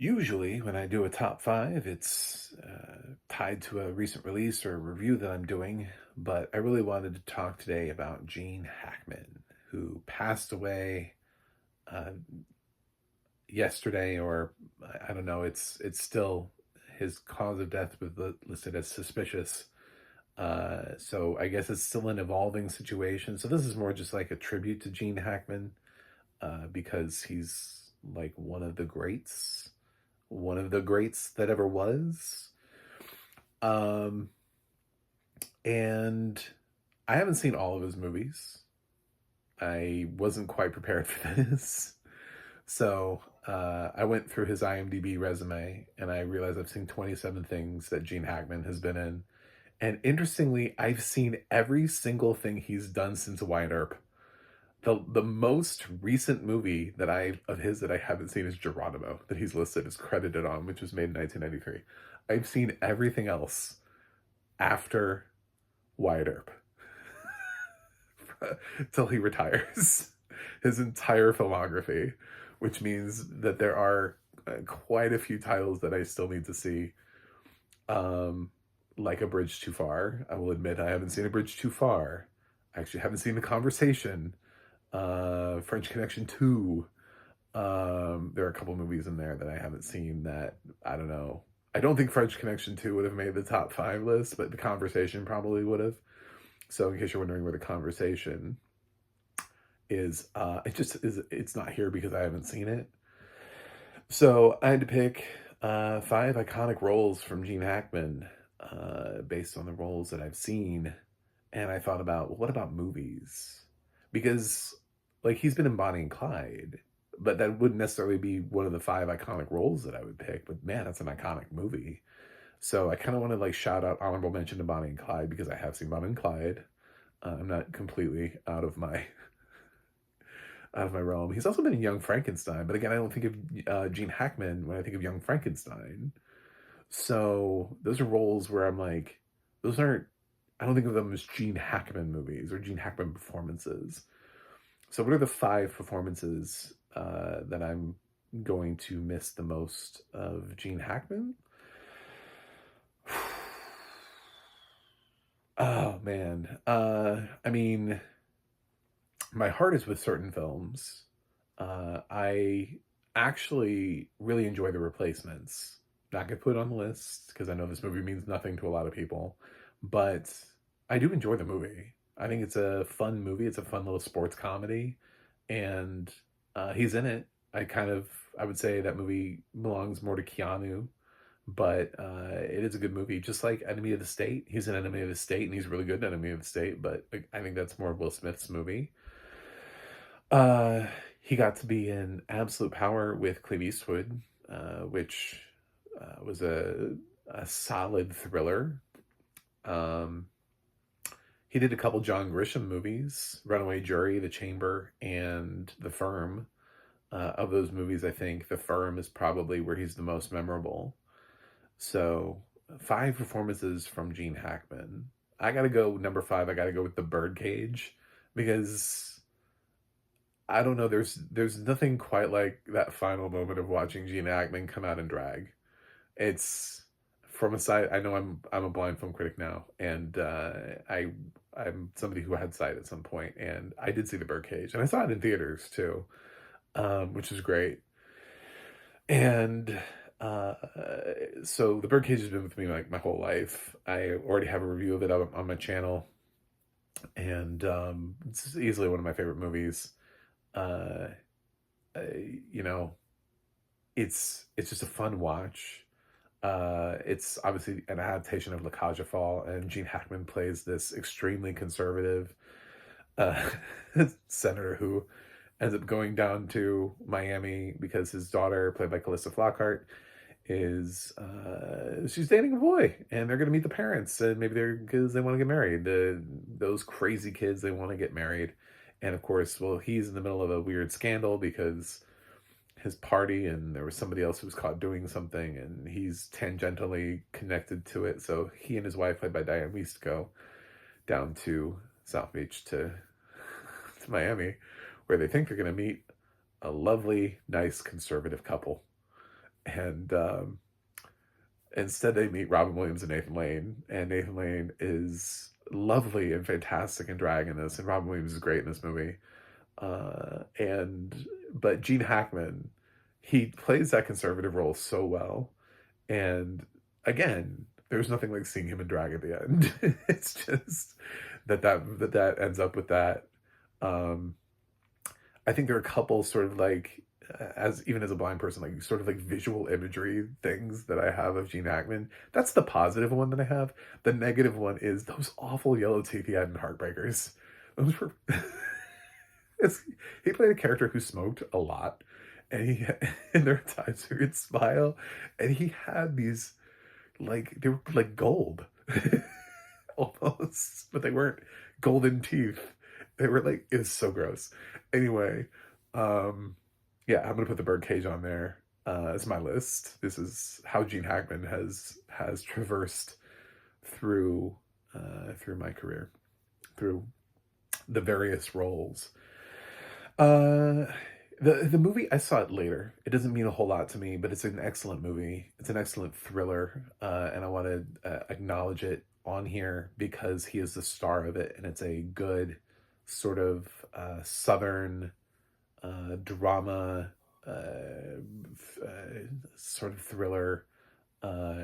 Usually, when I do a top five, it's tied to a recent release or a review that I'm doing. But I really wanted to talk today about Gene Hackman, who passed away uh, yesterday, or I don't know. It's still his cause of death was listed as suspicious. So I guess it's still an evolving situation. So this is more just like a tribute to Gene Hackman, because he's like one of the greats that ever was. Um, and I haven't seen all of his movies. I wasn't quite prepared for this. So I went through his IMDb resume and I realized I've seen 27 things that Gene Hackman has been in. And interestingly, I've seen every single thing he's done since Wyatt Earp. The most recent movie that I of his that I haven't seen is Geronimo, that he's listed as credited on, which was made in 1993. I've seen everything else after Wyatt Earp till he retires. His entire filmography, which means that there are quite a few titles that I still need to see. Um, like A Bridge Too Far. I will admit I haven't seen A Bridge Too Far. I actually haven't seen The Conversation. French Connection 2. There are a couple movies in there that I haven't seen that I don't know. I don't think French Connection 2 would have made the top five list, but The Conversation probably would have. So in case you're wondering where The Conversation is, it's not here because I haven't seen it. So I had to pick five iconic roles from Gene Hackman, based on the roles that I've seen. And I thought about, well, what about movies? Because like he's been in Bonnie and Clyde, but that wouldn't necessarily be one of the five iconic roles that I would pick. But man, that's an iconic movie. So I kind of want to like shout out honorable mention to Bonnie and Clyde because I have seen Bonnie and Clyde. I'm not completely out of my realm. He's also been in Young Frankenstein, but again, I don't think of Gene Hackman when I think of Young Frankenstein. So those are roles where I'm like, those aren't. I don't think of them as Gene Hackman movies or Gene Hackman performances. So what are the five performances that I'm going to miss the most of Gene Hackman? Oh man. I mean, my heart is with certain films. I actually really enjoy The Replacements. Not gonna put it on the list because I know this movie means nothing to a lot of people, but I do enjoy the movie. I think it's a fun movie. It's a fun little sports comedy, and he's in it. I would say that movie belongs more to Keanu, but it is a good movie. Just like Enemy of the State, he's an Enemy of the State, and he's really good in Enemy of the State. But like, I think that's more of Will Smith's movie. Uh, he got to be in Absolute Power with Clint Eastwood, which was a solid thriller. Um, he did a couple John Grisham movies, Runaway Jury, The Chamber, and The Firm. Of those movies, I think The Firm is probably where he's the most memorable. So, five performances from Gene Hackman. I gotta go number five. I gotta go with The Birdcage because I don't know. There's nothing quite like that final moment of watching Gene Hackman come out in drag. It's from a side. I know I'm a blind film critic now, and I'm somebody who had sight at some point, and I did see The Birdcage, and I saw it in theaters too, which is great. And uh, so The Birdcage has been with me like my whole life. I already have a review of it on my channel, and it's easily one of my favorite movies. Uh, you know, it's just a fun watch. It's obviously an adaptation of La Cage aux Folles, and Gene Hackman plays this extremely conservative uh, senator who ends up going down to Miami because his daughter, played by Calista Flockhart, is she's dating a boy, and they're gonna meet the parents, and maybe they're because they want to get married. Those crazy kids, they want to get married, and of course, well, he's in the middle of a weird scandal because his party and there was somebody else who was caught doing something and he's tangentially connected to it. So he and his wife, played by Diane Wiest, go down to South Beach to Miami, where they think they're going to meet a lovely, nice conservative couple. and instead they meet Robin Williams and Nathan Lane is lovely and fantastic and drag in this, and Robin Williams is great in this movie. And but Gene Hackman, he plays that conservative role so well, and again, there's nothing like seeing him in drag at the end. It's just that ends up with that. Um, I think there are a couple sort of like as even as a blind person, like sort of like visual imagery things that I have of Gene Hackman. That's the positive one that I have. The negative one is those awful yellow teeth he had in Heartbreakers. Those were it's, he played a character who smoked a lot, and he and there were times where he'd smile, and he had these like they were like gold, almost, but they weren't golden teeth. They were like it was so gross. Anyway, um, yeah, I'm gonna put the birdcage on there. It's my list. This is how Gene Hackman has traversed through through my career, through the various roles. Uh, the movie I saw it later. It doesn't mean a whole lot to me, but it's an excellent movie. It's an excellent thriller, and I want to acknowledge it on here because he is the star of it, and it's a good sort of southern drama, sort of thriller, uh,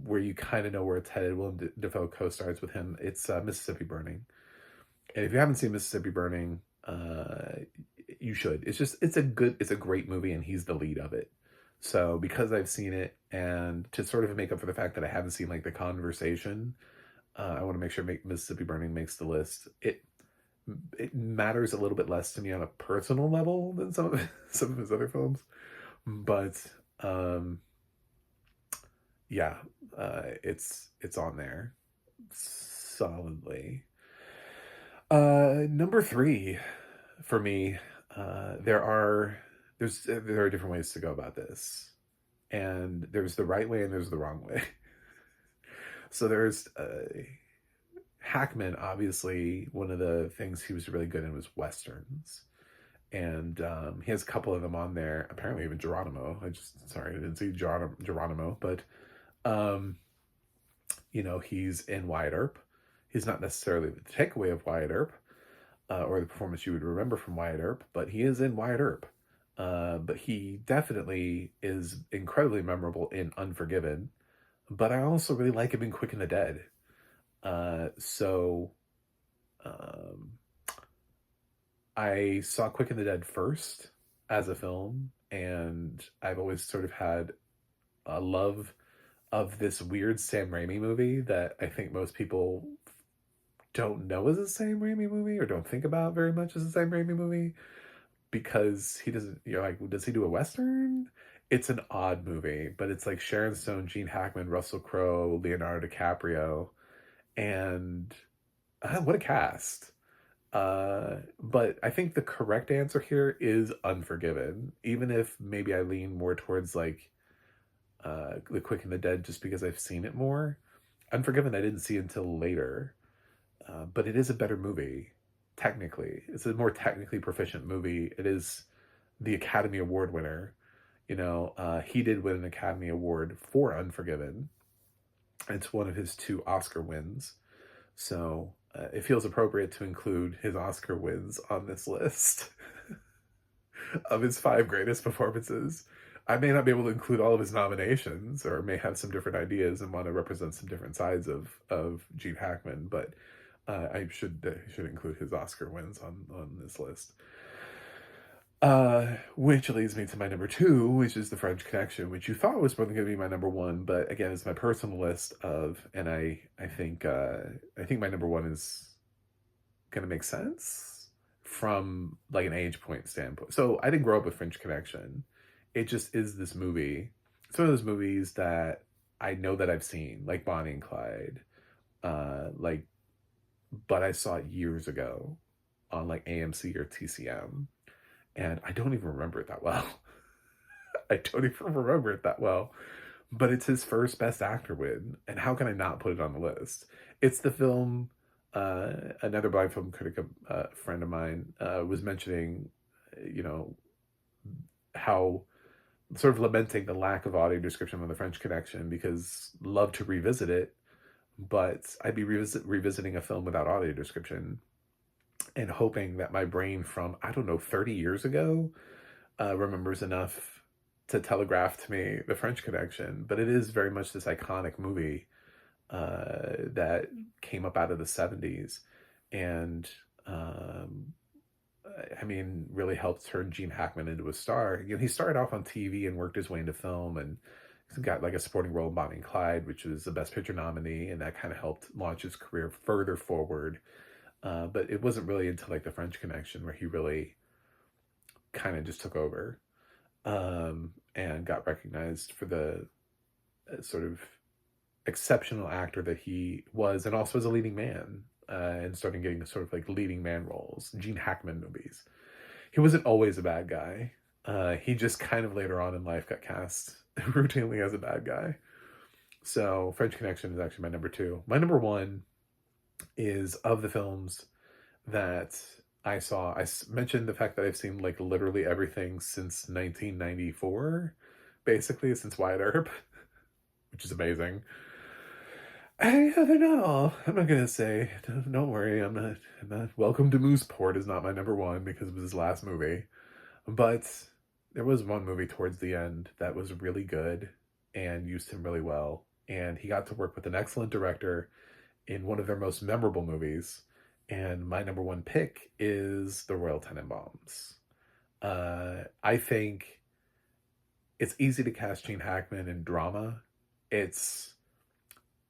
where you kind of know where it's headed. Willem Dafoe co-stars with him. It's Mississippi Burning, and if you haven't seen Mississippi Burning, you should. It's a great movie, and he's the lead of it. So because I've seen it, and to sort of make up for the fact that I haven't seen like The Conversation, I want to make sure Mississippi Burning makes the list. It matters a little bit less to me on a personal level than some of some of his other films, but um, yeah, it's on there solidly. Number three for me, there are different ways to go about this, and there's the right way and there's the wrong way. So there's Hackman. Obviously, one of the things he was really good in was westerns, and he has a couple of them on there. Apparently, even Geronimo. I didn't see Geronimo, but um, he's in Wyatt Earp. He's not necessarily the takeaway of Wyatt Earp, or the performance you would remember from Wyatt Earp, but he is in Wyatt Earp. But he definitely is incredibly memorable in Unforgiven. But I also really like him in Quick and the Dead. So um, I saw Quick and the Dead first as a film, and I've always sort of had a love of this weird Sam Raimi movie that I think most people don't know is a Sam Raimi movie or don't think about very much as a Sam Raimi movie because he doesn't, you're like, does he do a Western? It's an odd movie, but it's like Sharon Stone, Gene Hackman, Russell Crowe, Leonardo DiCaprio, and what a cast. But I think the correct answer here is Unforgiven, even if maybe I lean more towards like The Quick and the Dead just because I've seen it more. Unforgiven I didn't see until later, but it is a better movie, technically. It's a more technically proficient movie. It is the Academy Award winner. He did win an Academy Award for Unforgiven. It's one of his two Oscar wins. So it feels appropriate to include his Oscar wins on this list of his five greatest performances. I may not be able to include all of his nominations, or may have some different ideas and want to represent some different sides of Gene Hackman, but I should include his Oscar wins on this list. Which leads me to my number two, which is The French Connection, which you thought was probably going to be my number one, but again, it's my personal list and I think my number one is going to make sense from like an age point standpoint. So I didn't grow up with French Connection. It just is this movie. It's one of those movies that I know that I've seen, like Bonnie and Clyde, but I saw it years ago on like AMC or TCM. And I don't even remember it that well. I don't even remember it that well. But it's his first Best Actor win. And how can I not put it on the list? It's the film, another blind film critic, friend of mine, was mentioning, how sort of lamenting the lack of audio description on The French Connection because love to revisit it, but I'd be revisiting a film without audio description and hoping that my brain from, I don't know, 30 years ago remembers enough to telegraph to me The French Connection. But it is very much this iconic movie that came up out of the 70s and I mean, really helped turn Gene Hackman into a star. You know, he started off on TV and worked his way into film, and he's got like a supporting role in Bonnie and Clyde, which was the Best Picture nominee, and that kind of helped launch his career further forward. But it wasn't really until like The French Connection where he really kind of just took over and got recognized for the sort of exceptional actor that he was, and also as a leading man. And starting getting sort of like leading man roles, Gene Hackman movies. He wasn't always a bad guy. He just kind of later on in life got cast routinely as a bad guy. So French Connection is actually my number two. My number one is of the films that I saw. Mentioned the fact that I've seen like literally everything since 1994, basically since Wyatt Earp, which is amazing. They're not all. I'm not gonna say. Don't worry. I'm not. Welcome to Mooseport is not my number one because it was his last movie, but there was one movie towards the end that was really good and used him really well, and he got to work with an excellent director in one of their most memorable movies. And my number one pick is The Royal Tenenbaums. I think it's easy to cast Gene Hackman in drama. It's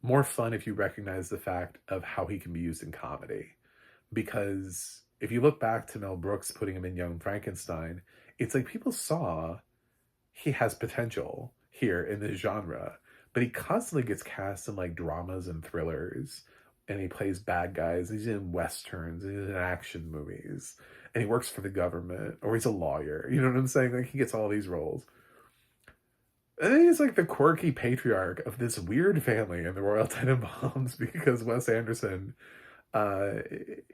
more fun if you recognize the fact of how he can be used in comedy. Because if you look back to Mel Brooks putting him in Young Frankenstein, it's like people saw he has potential here in this genre, but he constantly gets cast in like dramas and thrillers, and he plays bad guys. He's in westerns, he's in action movies, and he works for the government, or he's a lawyer. You know what I'm saying? Like he gets all these roles. And then he's like the quirky patriarch of this weird family in the Royal Tenenbaums because Wes Anderson uh,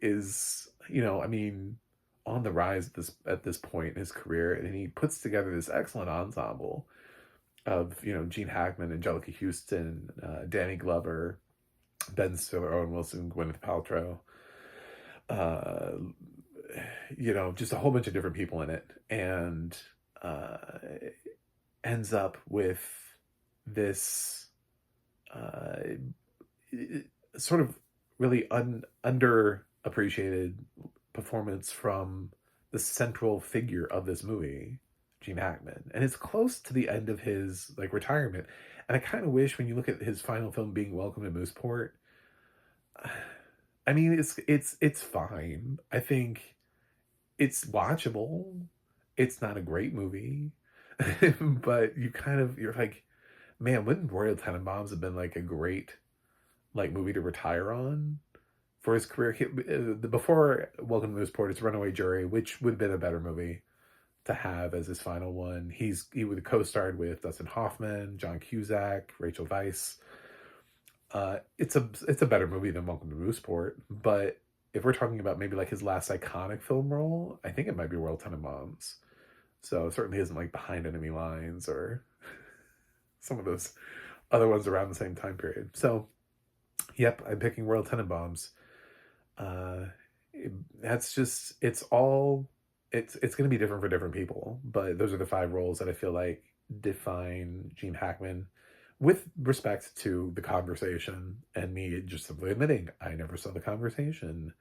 is, you know, I mean, on the rise at this point in his career, and he puts together this excellent ensemble of, you know, Gene Hackman, Angelica Houston, Danny Glover, Ben Stiller, Owen Wilson, Gwyneth Paltrow, uh, you know, just a whole bunch of different people in it, and uh, ends up with this uh, sort of really underappreciated performance from the central figure of this movie, Gene Hackman. And it's close to the end of his like retirement. And I kind of wish when you look at his final film being Welcome to Mooseport, I mean it's fine. I think it's watchable. It's not a great movie. But you're like, man, wouldn't Royal Tenenbaums have been like a great like movie to retire on for his career? Before Welcome to Mooseport, it's Runaway Jury, which would have been a better movie to have as his final one. He would have co-starred with Dustin Hoffman, John Cusack, Rachel Weisz. It's a better movie than Welcome to Mooseport, but if we're talking about maybe like his last iconic film role, I think it might be Royal Tenenbaums. So it certainly isn't like Behind Enemy Lines or some of those other ones around the same time period. So, yep, I'm picking Royal Tenenbaums. Uh, that's just it's going to be different for different people, but those are the five roles that I feel like define Gene Hackman. With respect to The Conversation and me just simply admitting I never saw The Conversation.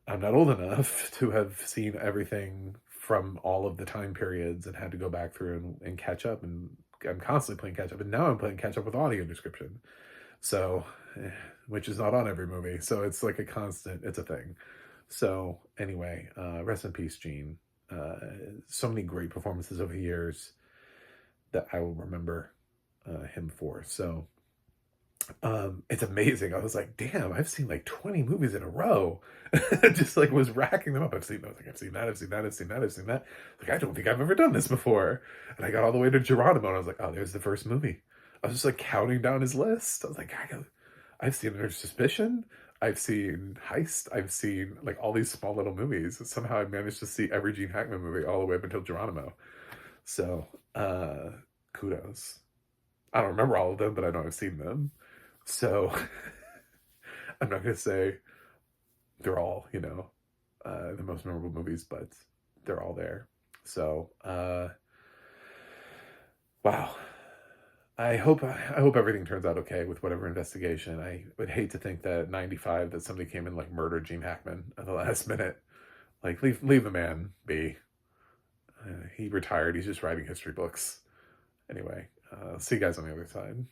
I'm not old enough to have seen everything from all of the time periods and had to go back through and catch up. And I'm constantly playing catch up. And now I'm playing catch up with audio description. So, which is not on every movie. So it's like a constant, it's a thing. So anyway, rest in peace, Gene. So many great performances over the years that I will remember him for. So it's amazing. I was like, damn, I've seen like 20 movies in a row. Just like was racking them up. I've seen that, I've seen that, I've seen that, I've seen that, I've seen that. Like, I don't think I've ever done this before. And I got all the way to Geronimo and I was like, oh, there's the first movie. I was just like counting down his list. I was like, I've seen Under Suspicion. I've seen Heist. I've seen like all these small little movies. Somehow I managed to see every Gene Hackman movie all the way up until Geronimo. So, kudos. I don't remember all of them, but I know I've seen them. So I'm not gonna say they're all, the most memorable movies, but they're all there. So, wow. I hope everything turns out okay with whatever investigation. I would hate to think that 95 that somebody came in like murdered Gene Hackman at the last minute. Like leave the man be. He retired. He's just writing history books. Anyway, see you guys on the other side.